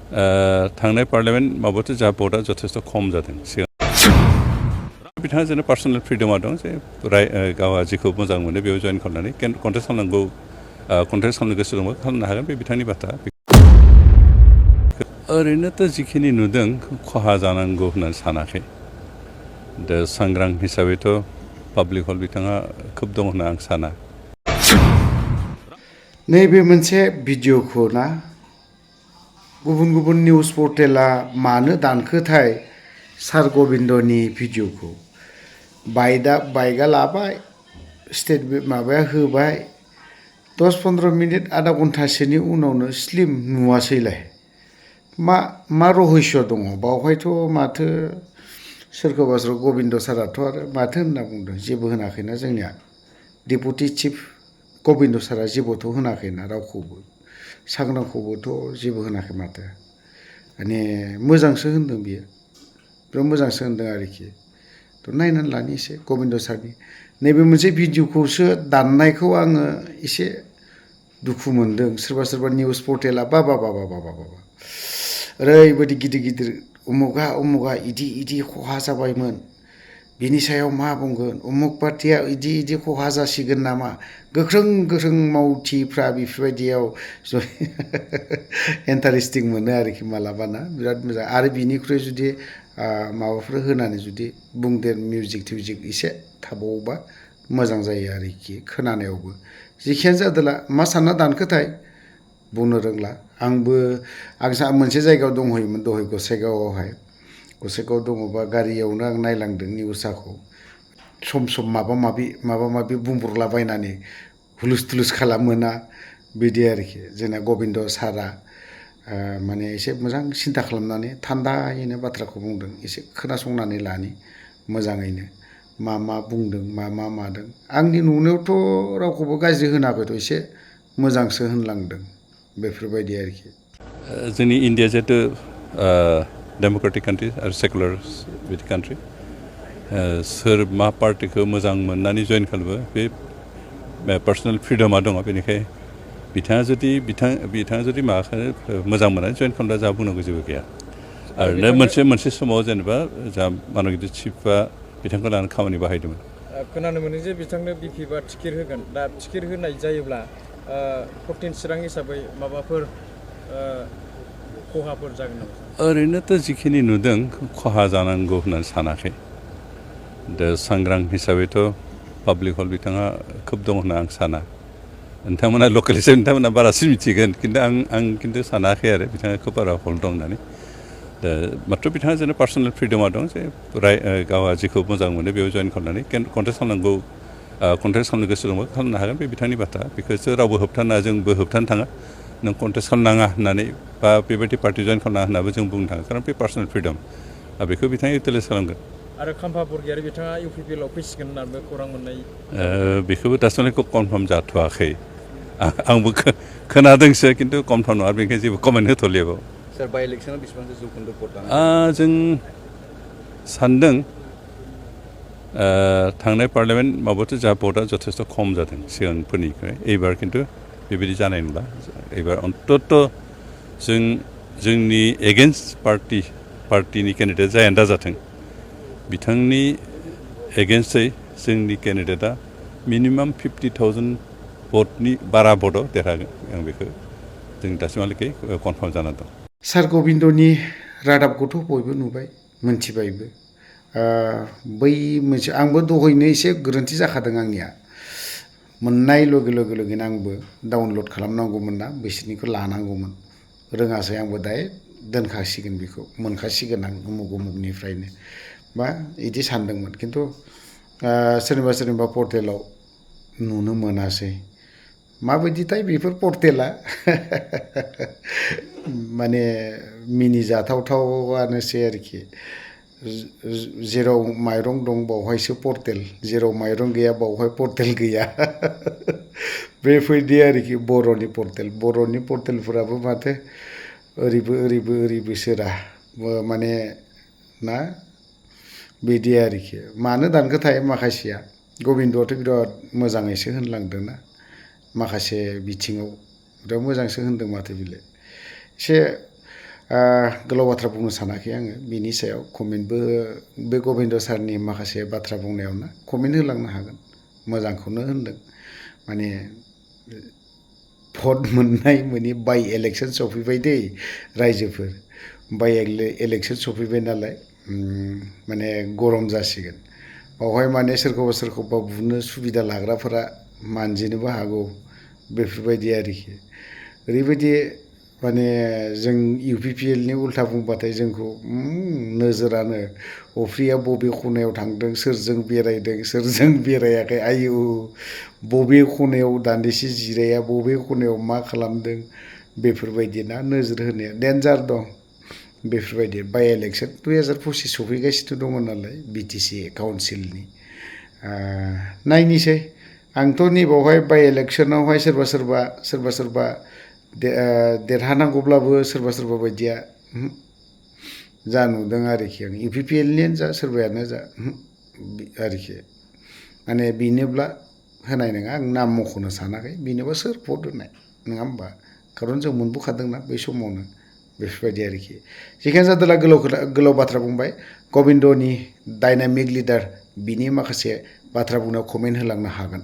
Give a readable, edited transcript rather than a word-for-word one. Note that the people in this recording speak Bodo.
थांनाय पार्लियामेन्ट माबायावथ' जा भटआ जथेस्थ' खम जादों सिगां बिथाङा जेन पार्सनेल फ्रिडमा दं जे गावहा जिखौ मोजां मोनो बेयाव जइन खालामनानै कन्टेस्ट खालामनांगौ कन्टेस्ट खालामनो गोसो दंबा खालामनो हागोन बे बिथांनि बाथ्रा ओरैनोथ' जिखिनि नुदों खहा जानांगौ होननानै सानाखै दा सांग्रां हिसाबैथ' पाब्लिक हल बिथाङा खोब दं होनना आं साना नैबे मोनसे भिडिअखौ ना गुबुन गुबुन निउस पर्टेला मानो दानखोथाय सार गबिन्दनि भिडिअखौ बाइकआ लाबाय स्टेट माबाया होबाय 10-15 मिनिट आधा घन्टासोनि उनावनो स्लिम नुवासैलाय मा रहस्य दङ बावहायथ' माथो सोरखौबा गबिन्द साराथ' आरो माथो होनना बुंदों जेबो होनाखैना जोंनिया डेपुटि चिफ गबिन्द सारा जेबोथ' होनाखैना रावखौबो सांग्रांखौबोथ' जेबो होनाखै माथो माने मोजांसो होनदों बियो बिराद मोजांसो होनदों आरोखि थ' नायनानै लानि एसे गबिन्द सारनि नैबे मोनसे भिडिअखौसो दाननायखौ आङो एसे दुखु मोनदों सोरबा निउस पर्टेला बा ओरैबायदि गिदिर उमुगा इदि खहा जाबायमोन बिनि सायाव मा बुंगोन उमुक पार्टिया इदि खहा जासिगोन नामा गोख्रों मावथिफ्रा बेफोरबायदियाव इन्टारेस्टिं मोनो आरोखि मालाबाना बिराद मोजां आरो बिनिख्रुइ जुदि माबाफोर होनानै जुदि बुंदेर मिउजिक एसे थाबावोबा मोजां जायो आरोखि खोनानायावबो जिखियानो जादोला मा सानना दानखोथाय बुंनो रोंला आं मोनसे जायगायाव दंहैयोमोन दहाय गसाइगावआवहाय गसाइगाव दङबा गारियावनो आं नायलांदों निउसखौ सम माबा माबि बुंब्रलाबायनानै हुलुस थुलुस खालामोना बिदि आरोखि जोंना गबिन्द सारा माने एसे मोजां सिन्था खालामनानै थान्दायैनो बाथ्राखौ बुंदों एसे खोनासंनानै लानि मोजाङैनो मा बुंदों मा मादों आंनि नुनायावथ' रावखौबो गाज्रि होनाखैथ' एसे मोजांसो होनलांदों बेफोरबायदि आरोखि जोंनि इन्डिया जिहेतु डेम'क्रेटिक कान्ट्रि आरो सेकुलार बिदि कान्ट्रि सोर मा पार्टिखौ मोजां मोननानै जइन खालामो बे पार्सनेल फ्रिडमा दङ बेनिखाय बिथाङा जुदि माबाखौ मोजां मोननानै जइन खालामब्ला जोंहा बुंनांगौ जेबो गैया आरो मोनसे समाव जेनेबा जोंहा मानगिदिर चिफआ बिथांखौ लानानै खामानि बाहायदोंमोन खोनानो मोनो जे बिथांनो बिपि बा टिकेट होगोन दा टिकेट होनाय जायोब्ला 14 चिरां हिसाबै माबाफोर खहाफोर जागोन नामा ओरैनोथ' जिखिनि नुदों खहा जानांगौ होननानै सानाखै दा सांग्रां हिसाबैथ' पाब्लिक हल बिथाङा खोब दं होनना आं साना नोंथांमोना लकेल हिसाबै नोंथांमोना बारासिन मिथिगोन खिन्थु आं खिन्थु सानाखै आरो बिथाङा खोब बारा हल दं होननानै दा माथ्र बिथाङा जेन पार्सनेल फ्रिडमा दं जे गावहा जिखौ मोजां मोनो बेयाव जइन खालामनानै कन्टेस्ट खालामनांगौ कन्टेस्ट खालामनो गोसो दंबा खालामनो हागोन बे बिथांनि बाथ्रा बेखौसो रावबो होबथाना जोंबो होबथानो थाङा नों कन्टेस्ट खालामनाङा होननानै बा बेबायदि पार्टि जइन खालामनाङा होननाबो जों बुंनो थाङा खारन बे पार्सनेल फ्रिडम बेखौ बिथाङा इउटिलाइज खालामगोन आरो खाम्फा बरगयारि बिथाङा इउपिपिएलआव फैसिगोन होननानैबो खौरां मोननाय बेखौबो दासिमबो कनफार्म जाथ'वाखै आंबो खोनादोंसो खिन्थु कनफार्म नङा बेनिखायनो जेबो कमेन्ट होथ'लिया बाव सार बाइ इलेक्सनाव बेसेबांसो जौखोन्दो भट जों सान्दों थांनाय पार्लियामेन्ट माबायावथ' जा भटआ जथेस्थ' खम जादों सिगांफोरनिफ्राय एबार खिन्थु बेबायदि जानाय नंला एबार अन्तत' जोंनि एगेन्स्ट पार्टिनि केन्डिडेट जायानो दाजाथों बिथांनि एगेन्स्टै जोंनि केन्डिडेटआ मिनिमाम 50,000 भटनि बारा भटआव देरहागोन आं बेखौ जों दासिमहालागै कनफार्म जाना दं सार गबिन्दनि रादाबखौथ' बयबो नुबाय मोनथिबायबो बै मोनसे आंबो दहायनो एसे गोरोन्थि जाखादों आंनिया मोननाय लगे लगेनो आंबो डाउनलड खालामनांगौमोन ना बिसोरनिखौ लानांगौमोन रोङासै आंबो डाइरेक्ट दोनखासिगोन बेखौ मोनखासिगोन आं उमुगनिफ्रायनो बा बिदि सानदोंमोन खिन्थु सोरनिबा पर्टेलाव नुनो मोनासै माबायदिथाय बेफोर पर्टेला माने मिनिजाथावथावानोसै आरोखि जेराव माइरं दं बावहायसो पर्टेल जेराव माइरं गैया बावहाय पर्टेल गैया बेबायदि आरोखि बर'नि पर्टेलफोराबो माथो ओरैबो सोरा माने ना बिदि आरोखि मानो दानखोथाय माखासेया गबिन्दआथ' बिराद मोजाङैसो होनलांदोंना माखासे बिथिङाव बिराद मोजांसो होनदों माथो बिलाय एसे गोलाव बाथ्रा बुंनो सानाखै आङो बिनि सायाव कमेन्टबो बे गबिन्द सारनि माखासे बाथ्रा बुंनायावनो कमेन्ट होलांनो हागोन मोजांखौनो होनदों माने भट मोननाय माने बाइ इलेक्सन सफैबाय दै रायजोफोर बाइ इलेक्सन सफैबाय नालाय माने गरम जासिगोन बावहाय माने सोरखौबा बुनो सुबिदा लाग्राफोरा मानजिनोबो हागौ बेफोरबायदि आरोखि ओरैबायदि माने जों UPPLनि उल्था बुंबाथाय जोंखौ नोजोरानो अफ्रिया बबे खनायाव थांदों सोरजों बेरायदों सोरजों बेरायाखै आयु बबे खनायाव दान्दिसे जिराया बबे खनायाव मा खालामदों बेफोरबायदि ना नोजोर होनाया डेन्जार दं बेफोरबायदि बाइ इलेक्सन 2025 सफैगासिनो दङ नालाय BTC काउन्सिलनि नायनोसै आंथ' नैबावहाय बाइ इलेक्सनावहाय सोरबा देरहानांगौब्लाबो सोरबा बायदिया जा नुदों आरोखि आं UPPLनियानो जा सोरबायानो जा आरोखि माने बेनोब्ला होनाय नङा आं नाम मख'नो सानाखै बेनोबा सोर भट होनाय नङा होमबा खारन जों मोनबोखादोंना बै समावनो बेफोरबायदि आरोखि जिखियानो जादोला गोलाव बाथ्रा बुंबाय गबिन्दनि डायनामिक लिडार बिनि माखासे बाथ्रा बुंनायाव कमेन्ट होलांनो हागोन